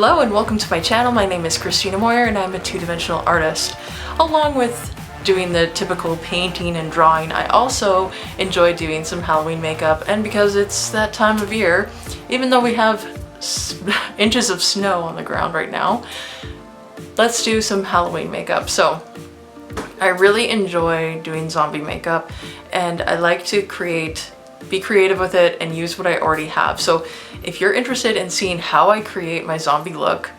Hello and welcome to my channel. My name is Kristina and I'm a two-dimensional artist. Along with doing the typical painting and drawing, I also enjoy doing some Halloween makeup, and because it's that time of year, even though we have inches of snow on the ground right now, let's do some Halloween makeup. So I really enjoy doing zombie makeup, and I like to be creative with it and use what I already have. So if you're interested in seeing how I create my zombie look,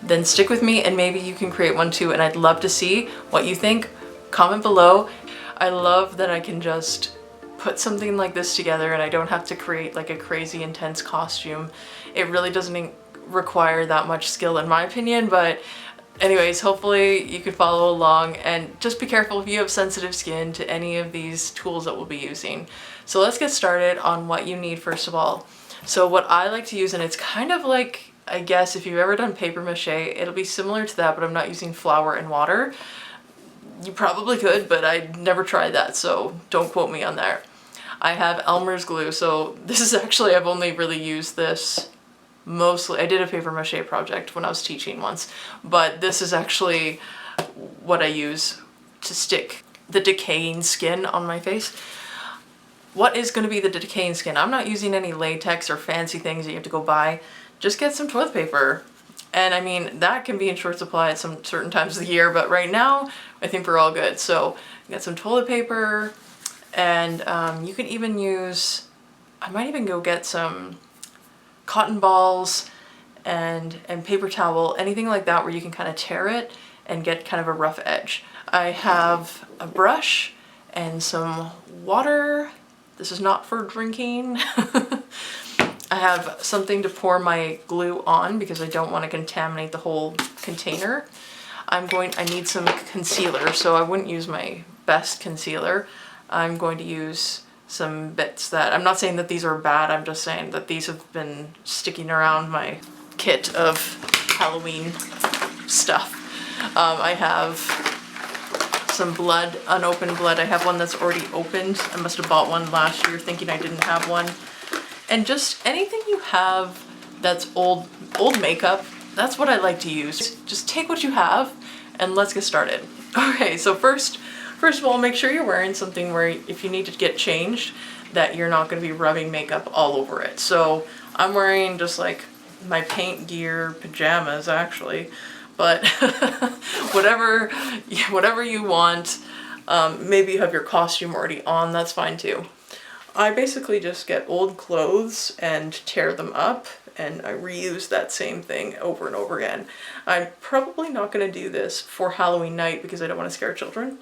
then stick with me and maybe you can create one too, and I'd love to see what you think. Comment below. I love that I can just put something like this together and I don't have to create like a crazy intense costume. It really doesn't require that much skill in my opinion, but anyways, hopefully you could follow along, and just be careful if you have sensitive skin to any of these tools that we'll be using. So let's get started on what you need first of all. So what I like to use, and it's kind of like, I guess if you've ever done paper mache, it'll be similar to that, but I'm not using flour and water. You probably could, but I never tried that, so don't quote me on that. I have Elmer's glue, so this is actually, I've only really used this mostly, I did a paper mache project when I was teaching once, but this is actually what I use to stick the decaying skin on my face. What is going to be the decaying skin? I'm not using any latex or fancy things that you have to go buy. Just get some toilet paper. And I mean, that can be in short supply at some certain times of the year, but right now I think we're all good. So get some toilet paper, and you can even use, I might even go get some cotton balls and paper towel, anything like that where you can kind of tear it and get kind of a rough edge. I have a brush and some water. This is not for drinking. I have something to pour my glue on because I don't want to contaminate the whole container. I need some concealer, so I wouldn't use my best concealer. I'm going to use some bits that, I'm not saying that these are bad, I'm just saying that these have been sticking around my kit of Halloween stuff. I have some blood, unopened blood. I have one that's already opened. I must have bought one last year thinking I didn't have one. And just anything you have that's old makeup, that's what I like to use. Just take what you have and let's get started. Okay, so first of all, make sure you're wearing something where if you need to get changed, that you're not going to be rubbing makeup all over it. So I'm wearing just like my paint gear pajamas actually, but whatever you want. Maybe you have your costume already on, that's fine too. I basically just get old clothes and tear them up, and I reuse that same thing over and over again. I'm probably not going to do this for Halloween night because I don't want to scare children.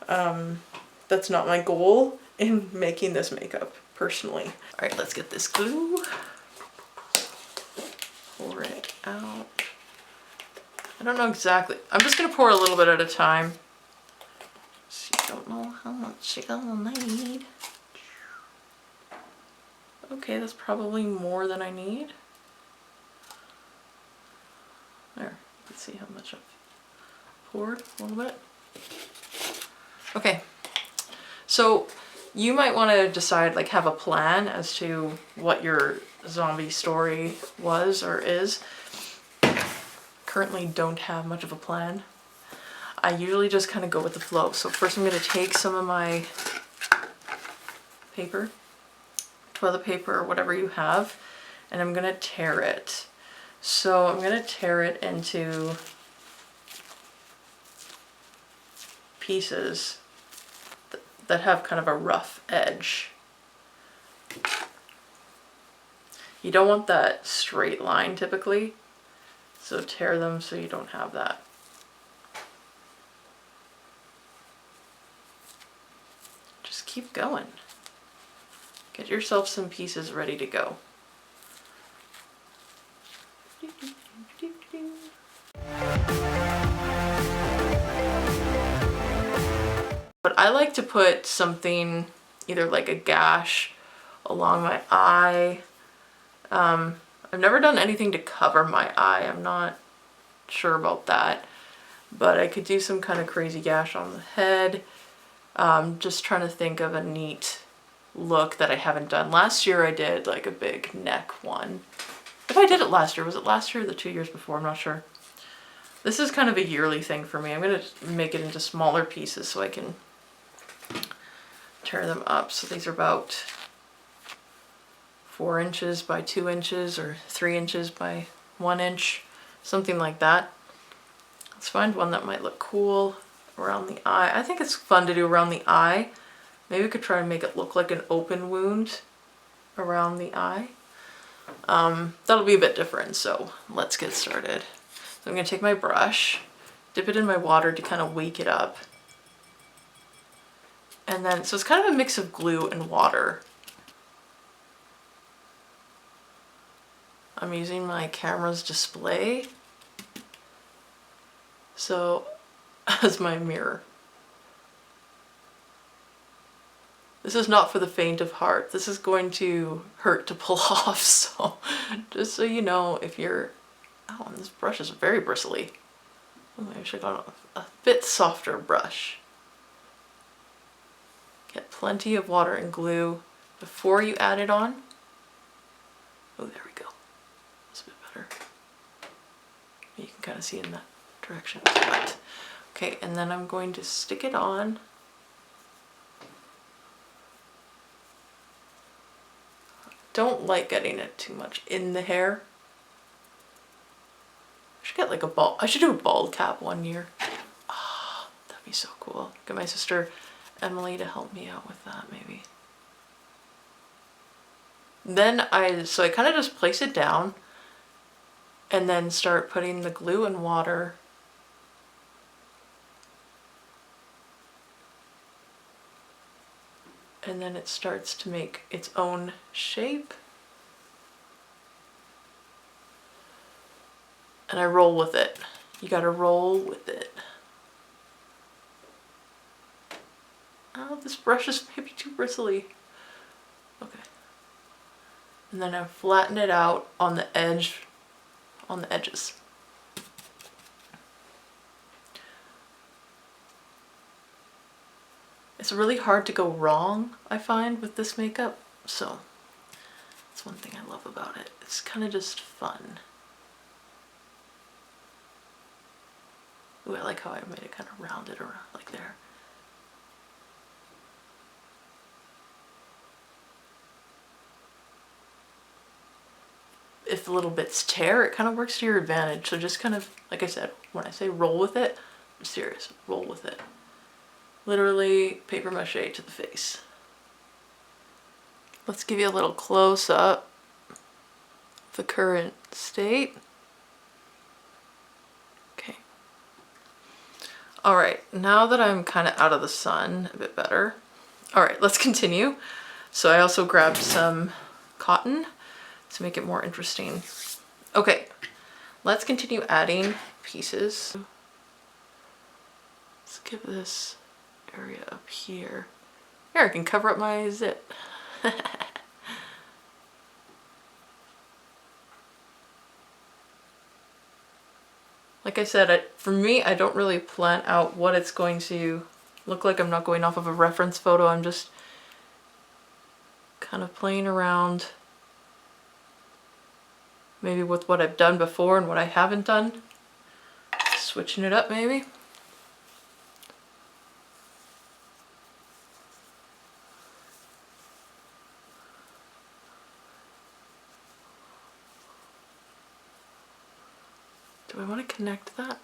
That's not my goal in making this makeup, personally. All right, let's get this glue. Pour it out. I don't know exactly. I'm just going to pour a little bit at a time. So you don't know how much you're gonna need. Okay, that's probably more than I need. There, let's see how much I've poured, a little bit. Okay, so you might want to decide, like have a plan as to what your zombie story was or is. Currently don't have much of a plan. I usually just kind of go with the flow. So first I'm going to take some of my paper, toilet paper or whatever you have, and I'm going to tear it. So I'm going to tear it into pieces that have kind of a rough edge. You don't want that straight line typically, so tear them so you don't have that. Just keep going. Get yourself some pieces ready to go. But I like to put something, either like a gash along my eye. I've never done anything to cover my eye. I'm not sure about that. But I could do some kind of crazy gash on the head. Just trying to think of a neat look that I haven't done. Last year I did like a big neck one. If I did it last year, was it last year or the 2 years before? I'm not sure. This is kind of a yearly thing for me. I'm going to make it into smaller pieces so I can tear them up. So these are about 4 inches by 2 inches or 3 inches by 1 inch, something like that. Let's find one that might look cool around the eye. I think it's fun to do around the eye. Maybe we could try and make it look like an open wound around the eye. That'll be a bit different, so let's get started. So I'm going to take my brush, dip it in my water to kind of wake it up. And then, so it's kind of a mix of glue and water. I'm using my camera's display so as my mirror. This is not for the faint of heart. This is going to hurt to pull off, so just so you know, if you're... Oh, and this brush is very bristly. Oh, maybe I should have got a bit softer brush. Get plenty of water and glue before you add it on. Oh, there we go. That's a bit better. You can kind of see in that direction. But, okay, and then I'm going to stick it on. Don't like getting it too much in the hair. I should get like a bald, I should do a bald cap one year. Ah, that'd be so cool. Get my sister Emily to help me out with that maybe. Then so I kind of just place it down and then start putting the glue and water and then it starts to make its own shape. And I roll with it. You gotta roll with it. Oh, this brush is maybe too bristly. Okay. And then I flatten it out on the edge, on the edges. It's really hard to go wrong, I find, with this makeup. So that's one thing I love about it. It's kind of just fun. Ooh, I like how I made it kind of rounded around like there. If the little bits tear, it kind of works to your advantage. So just kind of, like I said, when I say roll with it, I'm serious, roll with it. Literally paper mache to the face. Let's give you a little close up of the current state. Okay. All right, now that I'm kind of out of the sun a bit better. All right, let's continue. So I also grabbed some cotton to make it more interesting. Okay, let's continue adding pieces. Let's give this area up here. Here, I can cover up my zip. Like I said, for me, I don't really plan out what it's going to look like. I'm not going off of a reference photo. I'm just kind of playing around maybe with what I've done before and what I haven't done. Switching it up maybe. Do I want to connect that?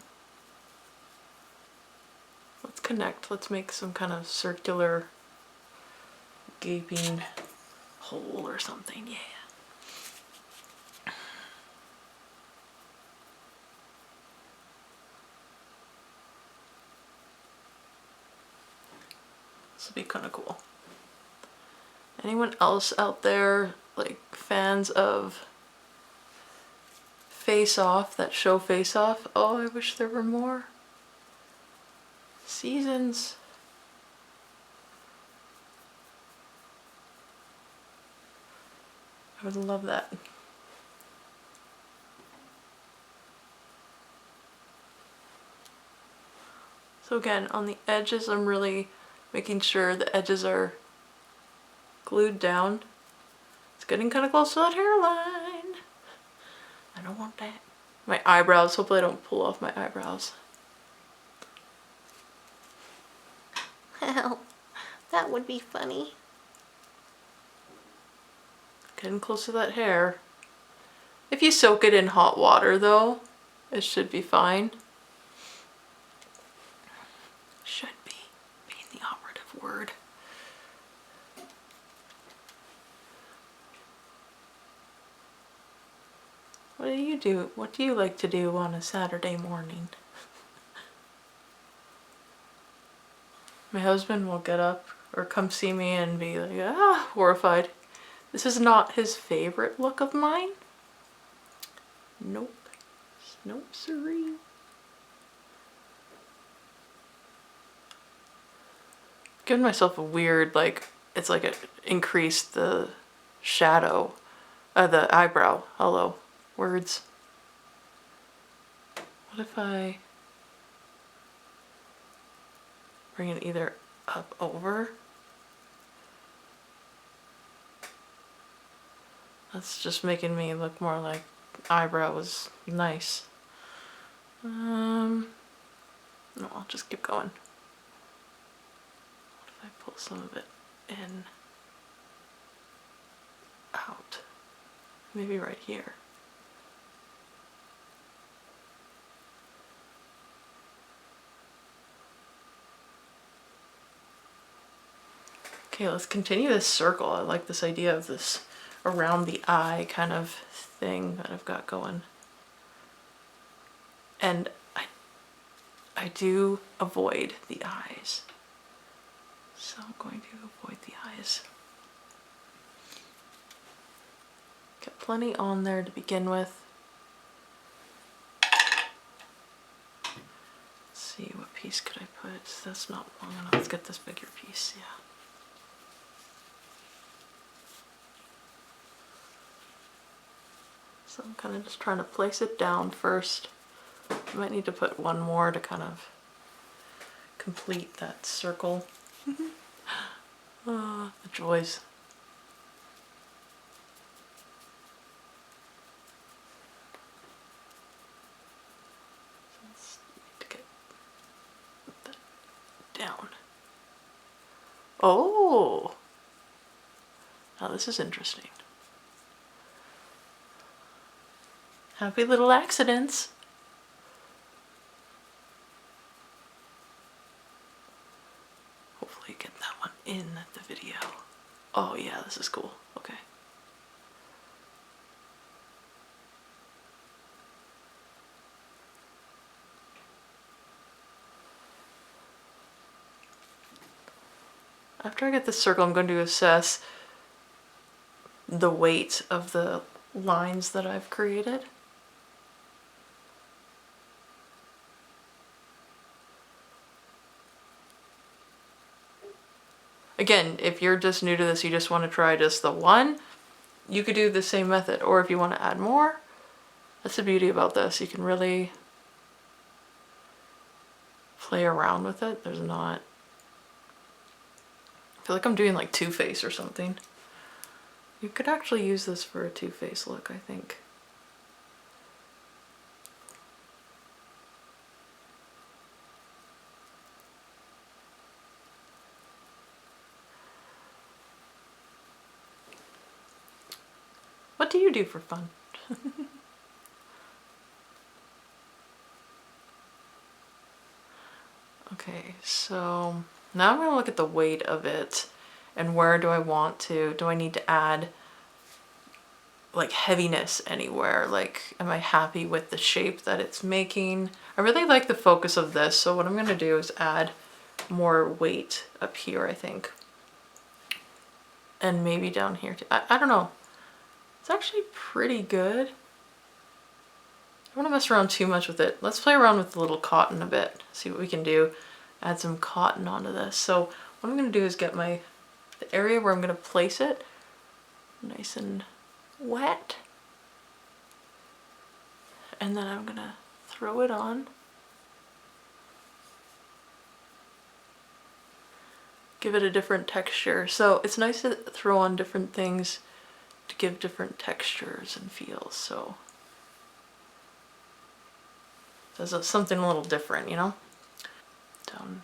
Let's connect. Let's make some kind of circular gaping hole or something. Yeah. This will be kind of cool. Anyone else out there like fans of Face Off, that show Face Off? Oh, I wish there were more seasons. I would love that. So again, on the edges, I'm really making sure the edges are glued down. It's getting kind of close to that hairline. I don't want that. My eyebrows, hopefully I don't pull off my eyebrows. Well, that would be funny. Getting close to that hair. If you soak it in hot water though, it should be fine. Should be being the operative word. What do you do? What do you like to do on a Saturday morning? My husband will get up or come see me and be like, ah, horrified. This is not his favorite look of mine. Nope. Nope, siree. Giving myself a weird, like, it's like it increased the shadow, the eyebrow. Hello, words. What if I bring it either up over? That's just making me look more like eyebrow was nice. No, I'll just keep going. What if I pull some of it in, out? Maybe right here. Okay, let's continue this circle. I like this idea of this around the eye kind of thing that I've got going. And I do avoid the eyes. So I'm going to avoid the eyes. Got plenty on there to begin with. Let's see, what piece could I put? That's not long enough. Let's get this bigger piece, yeah. So I'm kind of just trying to place it down first. I might need to put one more to kind of complete that circle. Oh, the joys. Let's need to get that down. Oh! Now this is interesting. Happy little accidents. Hopefully get that one in the video. Oh yeah, this is cool. Okay. After I get this circle, I'm going to assess the weight of the lines that I've created. Again, if you're just new to this, you just want to try just the one, you could do the same method. Or if you want to add more, that's the beauty about this. You can really play around with it. There's not... I feel like I'm doing like Two-Face or something. You could actually use this for a Two-Face look, I think. What do you do for fun? Okay, so now I'm going to look at the weight of it and where do I want to, do I need to add like heaviness anywhere? Like, am I happy with the shape that it's making? I really like the focus of this, so what I'm going to do is add more weight up here, I think. And maybe down here too. I don't know. It's actually pretty good. I don't want to mess around too much with it. Let's play around with the little cotton a bit. See what we can do. Add some cotton onto this. So what I'm going to do is get the area where I'm going to place it nice and wet. And then I'm going to throw it on. Give it a different texture. So it's nice to throw on different things to give different textures and feels. So Does something a little different, you know? Down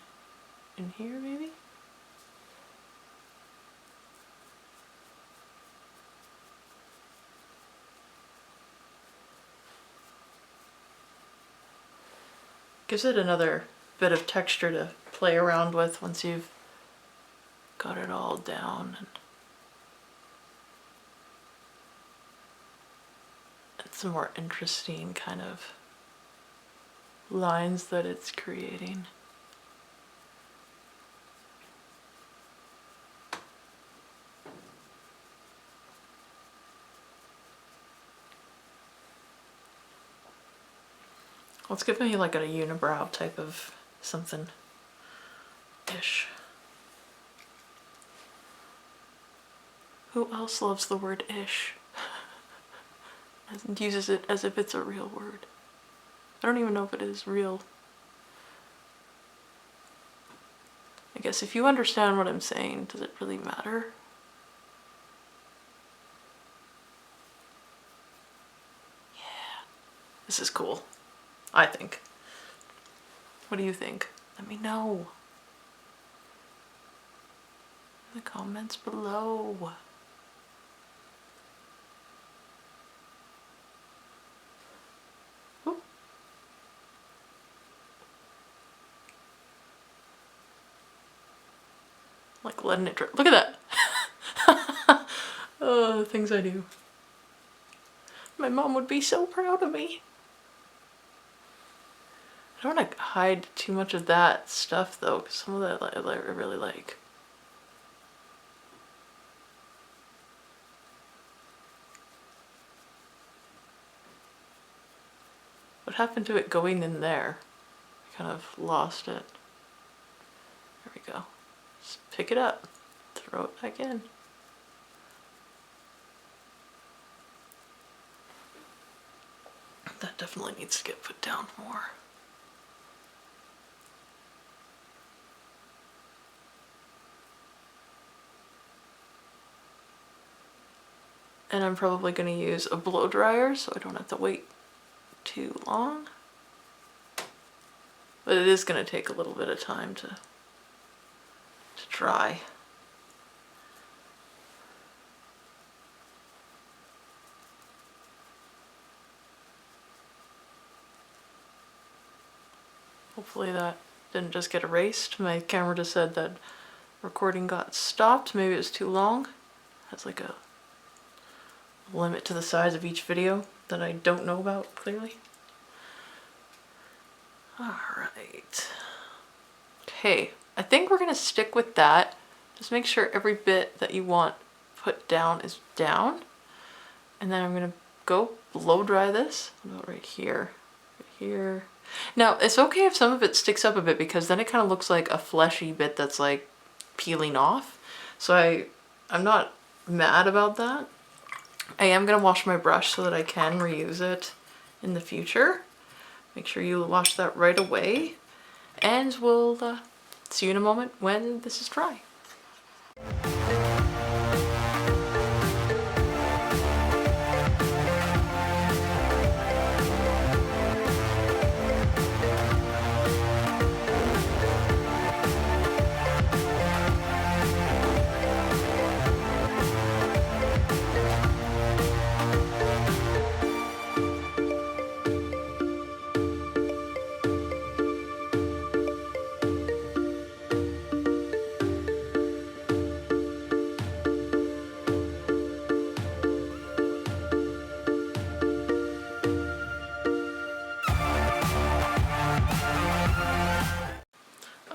in here, maybe? Gives it another bit of texture to play around with once you've got it all down. And some more interesting kind of lines that it's creating. Let's give me like a unibrow type of something ish. Who else loves the word ish? And uses it as if it's a real word. I don't even know if it is real. I guess if you understand what I'm saying, does it really matter? Yeah, this is cool, I think. What do you think? Let me know in the comments below. Like letting it drip. Look at that. Oh, the things I do. My mom would be so proud of me. I don't want to hide too much of that stuff though, because some of that I really like. What happened to it going in there? I kind of lost it. There we go. Just pick it up, throw it back in. That definitely needs to get put down more. And I'm probably going to use a blow dryer so I don't have to wait too long. But it is going to take a little bit of time to dry. Hopefully that didn't just get erased. My camera just said that recording got stopped. Maybe it was too long. It has like a limit to the size of each video that I don't know about clearly. Alright. Okay, I think we're gonna stick with that. Just make sure every bit that you want put down is down. And then I'm gonna go blow dry this. About right here. Right here. Now, it's okay if some of it sticks up a bit because then it kind of looks like a fleshy bit that's like peeling off. So I'm not mad about that. I am going to wash my brush so that I can reuse it in the future. Make sure you wash that right away. And we'll see you in a moment when this is dry.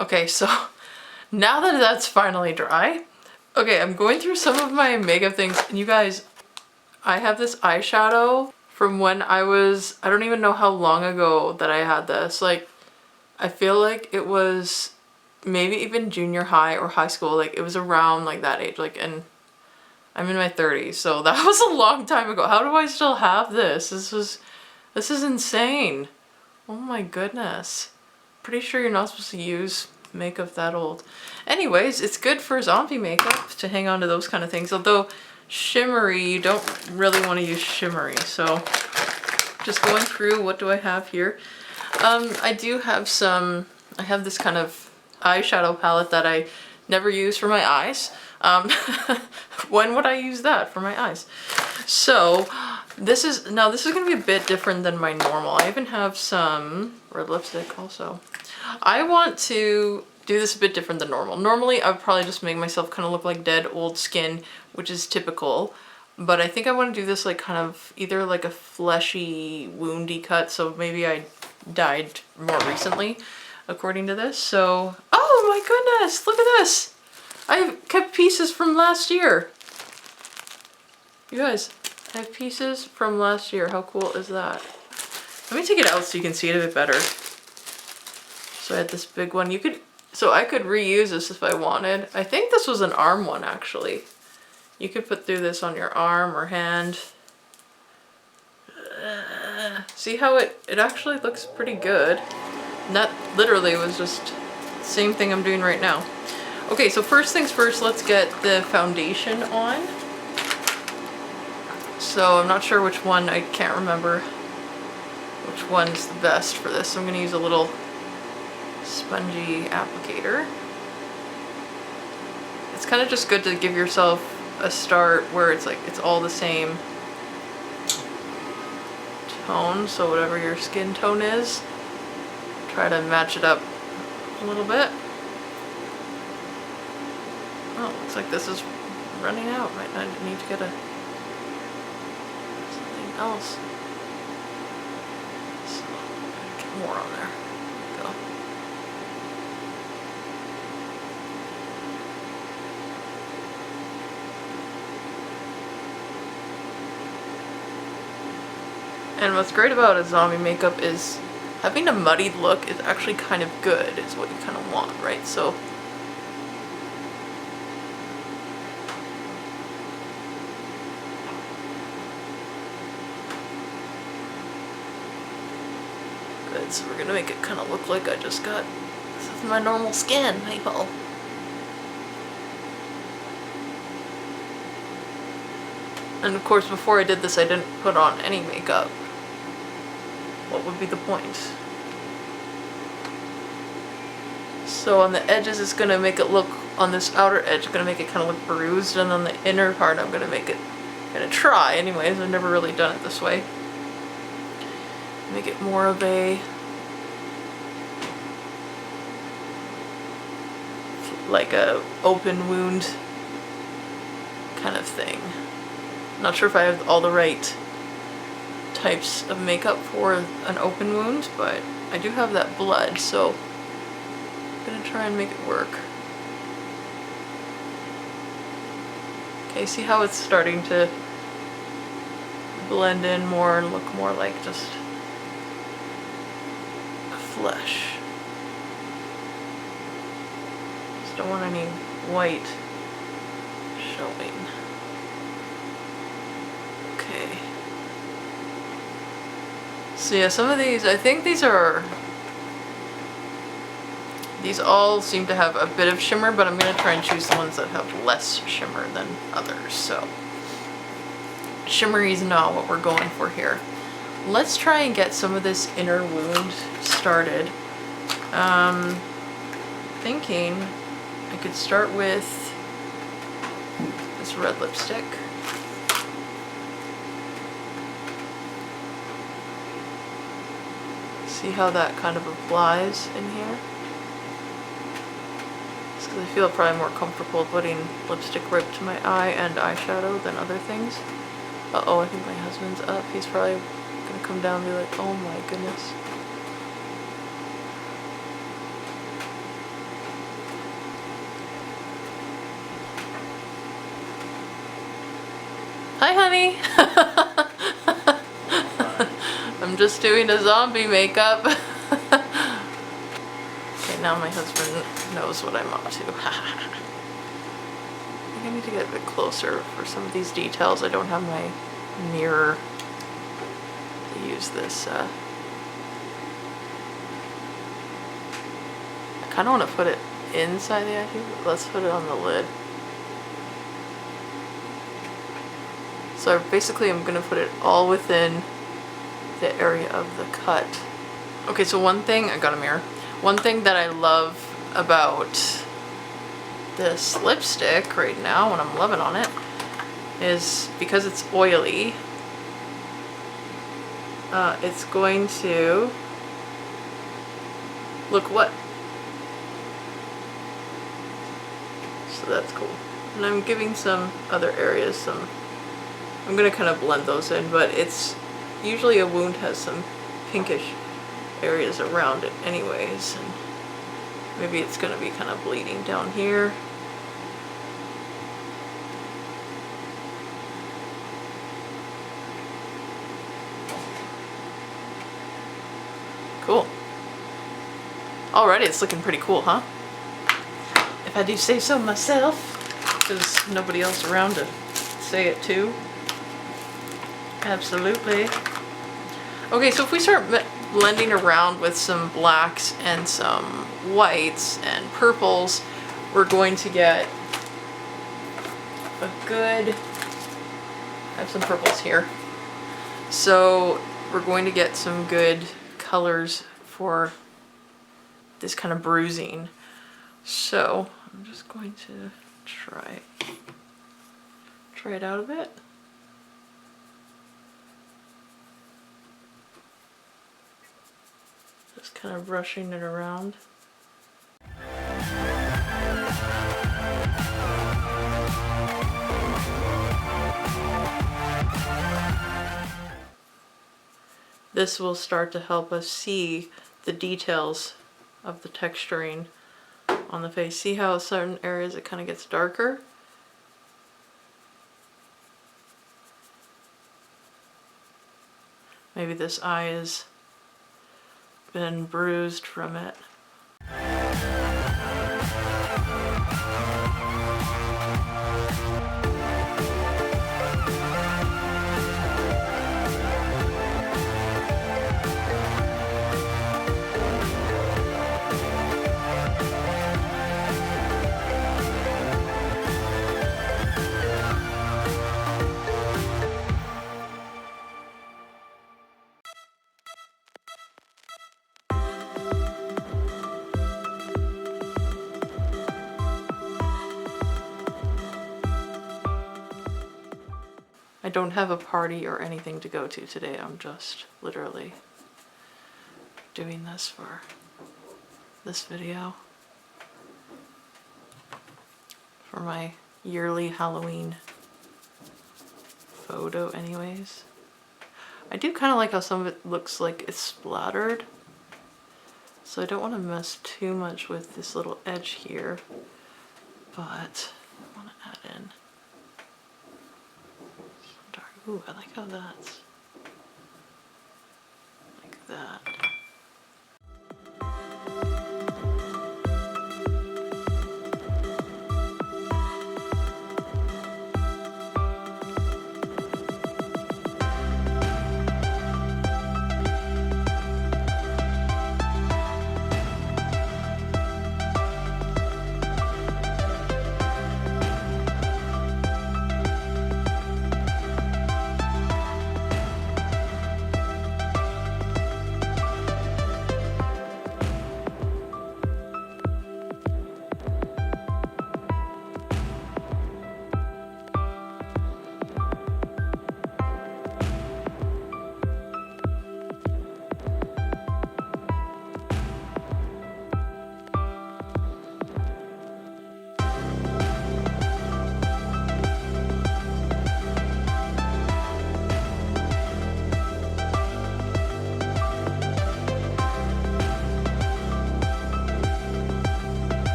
Okay, so now that that's finally dry, okay, I'm going through some of my makeup things, and you guys, I have this eyeshadow from when I don't even know how long ago that I had this. Like, I feel like it was maybe even junior high or high school, like it was around like that age, like, and I'm in my 30s, so that was a long time ago. How do I still have this? This is insane. Oh my goodness. Pretty sure you're not supposed to use makeup that old. Anyways, it's good for zombie makeup to hang on to those kind of things. Although shimmery, you don't really want to use shimmery. So just going through, what do I have here? I do have some, I have this kind of eyeshadow palette that I never use for my eyes. When would I use that for my eyes? So this is gonna be a bit different than my normal. I even have some red lipstick also. I want to do this a bit different than normal. Normally I would probably just make myself kind of look like dead old skin, which is typical. But I think I want to do this like kind of either like a fleshy, woundy cut. So maybe I died more recently, according to this. So, oh my goodness, look at this. I have kept pieces from last year. You guys, I have pieces from last year. How cool is that? Let me take it out so you can see it a bit better. So I had this big one. So I could reuse this if I wanted. I think this was an arm one actually. You could put through this on your arm or hand. See how it actually looks pretty good. And that literally was just the same thing I'm doing right now. Okay, so first things first, let's get the foundation on. So I'm not sure which one, I can't remember which one's the best for this. So I'm gonna use a little spongy applicator. It's kind of just good to give yourself a start where it's like, it's all the same tone. So whatever your skin tone is, try to match it up a little bit. Oh, looks like this is running out. Might not need to get something else. So, get more on there. Go. And what's great about a zombie makeup is having a muddied look is actually kind of good. Is what you kind of want, right? So. So we're gonna make it kind of look like I just got, this is my normal skin, people. And of course before I did this I didn't put on any makeup. What would be the point? So on the edges it's gonna make it look, on this outer edge, it's gonna make it kind of look bruised, and on the inner part I'm gonna make it, try anyways, I've never really done it this way. Make it more of a, like a open wound kind of thing. Not sure if I have all the right types of makeup for an open wound, but I do have that blood, so I'm gonna try and make it work. Okay, see how it's starting to blend in more and look more like just flesh. Just don't want any white showing. Okay. So yeah, some of these, I think these all seem to have a bit of shimmer, but I'm going to try and choose the ones that have less shimmer than others. So shimmery is not what we're going for here. Let's try and get some of this inner wound started. Thinking I could start with this red lipstick. See how that kind of applies in here? Just because I feel probably more comfortable putting lipstick right to my eye and eyeshadow than other things. Uh-oh, I think my husband's up. He's probably gonna come down and be like, oh my goodness. Hi, honey. I'm just doing a zombie makeup. Okay, now my husband knows what I'm up to. I think I need to get a bit closer for some of these details. I don't have my mirror to use this. I kind of want to put it inside the eye, but let's put it on the lid. So basically I'm going to put it all within the area of the cut Okay, so one thing, I got a mirror. One thing that I love about this lipstick right now, when I'm loving on it, is because it's oily, it's going to look wet. So that's cool. And I'm giving some other areas some, I'm gonna kind of blend those in, but it's usually a wound has some pinkish areas around it anyways, and maybe it's gonna be kind of bleeding down here. Cool. Alrighty, it's looking pretty cool, huh? If I do say so myself, there's nobody else around to say it to. Absolutely. Okay, so if we start blending around with some blacks and some whites and purples, we're going to get a good, I have some purples here. So we're going to get some good colors for this kind of bruising. So I'm just going to try it out a bit. Just kind of brushing it around. This will start to help us see the details of the texturing on the face. See how certain areas it kind of gets darker? Maybe this eye has been bruised from it. I don't have a party or anything to go to today. I'm just literally doing this for this video. For my yearly Halloween photo anyways. I do kind of like how some of it looks like it's splattered. So I don't want to mess too much with this little edge here. But I want to add in. Ooh, I like how that's like that.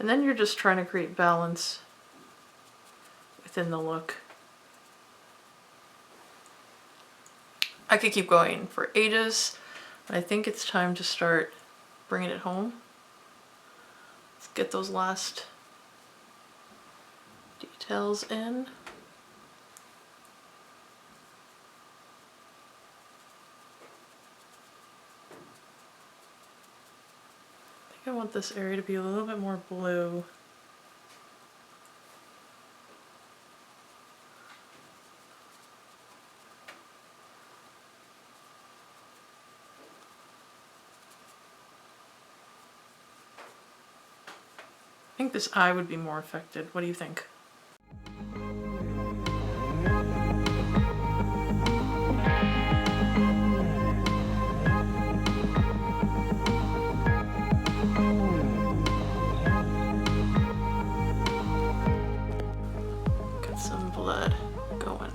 And then you're just trying to create balance within the look. I could keep going for ages, but I think it's time to start bringing it home. Let's get those last details in. I want this area to be a little bit more blue. I think this eye would be more affected. What do you think? Got some blood going.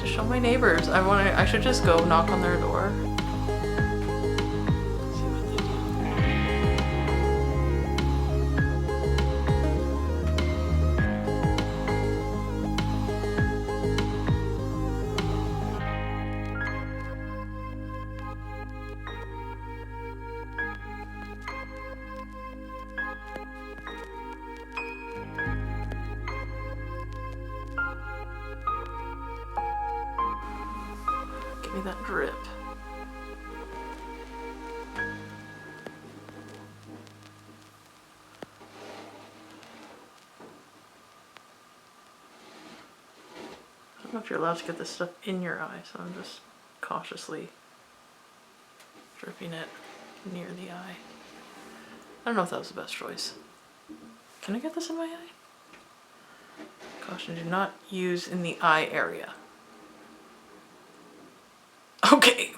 Show my neighbors. I should just go knock on their door. See what they Give me that drip. I don't know if you're allowed to get this stuff in your eye, so I'm just cautiously dripping it near the eye. I don't know if that was the best choice. Can I get this in my eye? Caution, do not use in the eye area. Okay.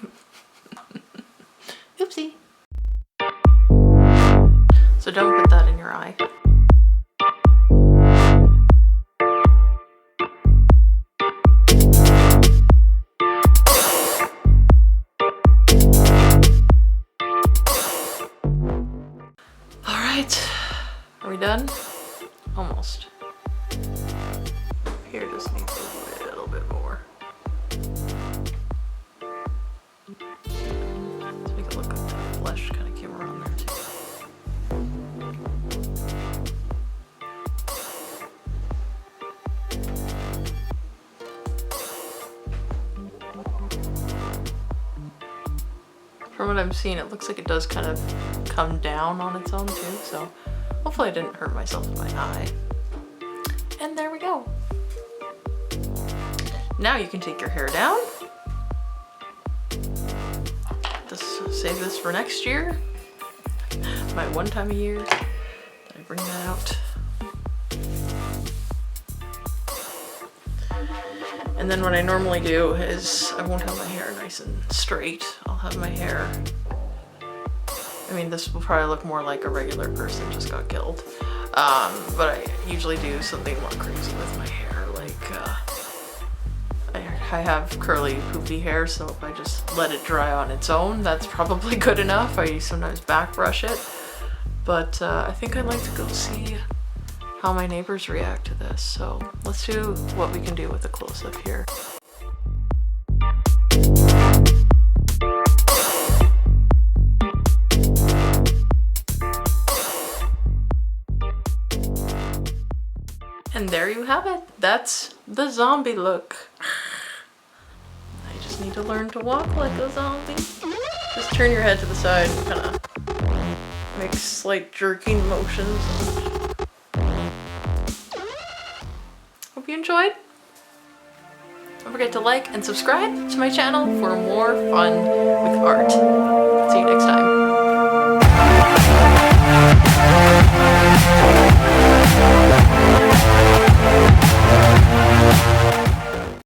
Oopsie. So don't put that in your eye. All right. Are we done? Almost. Here just needs a little bit more. Let's make it look like that flesh kind of came around there too. From what I'm seeing, it looks like it does kind of come down on its own too, so hopefully I didn't hurt myself in my eye. And there we go. Now you can take your hair down. Save this for next year. My one time a year that I bring that out. And then what I normally do is I won't have my hair nice and straight. I'll have my hair, I mean, this will probably look more like a regular person just got killed. But I usually do something more crazy with my hair, like I have curly poofy hair, so if I just let it dry on its own, that's probably good enough. I sometimes back brush it, but I think I'd like to go see how my neighbors react to this. So let's do what we can do with a close-up here. And there you have it. That's the zombie look. I just need to learn to walk like a zombie. Just turn your head to the side and kind of make slight jerking motions. Hope you enjoyed. Don't forget to like and subscribe to my channel for more fun with art. See you next time.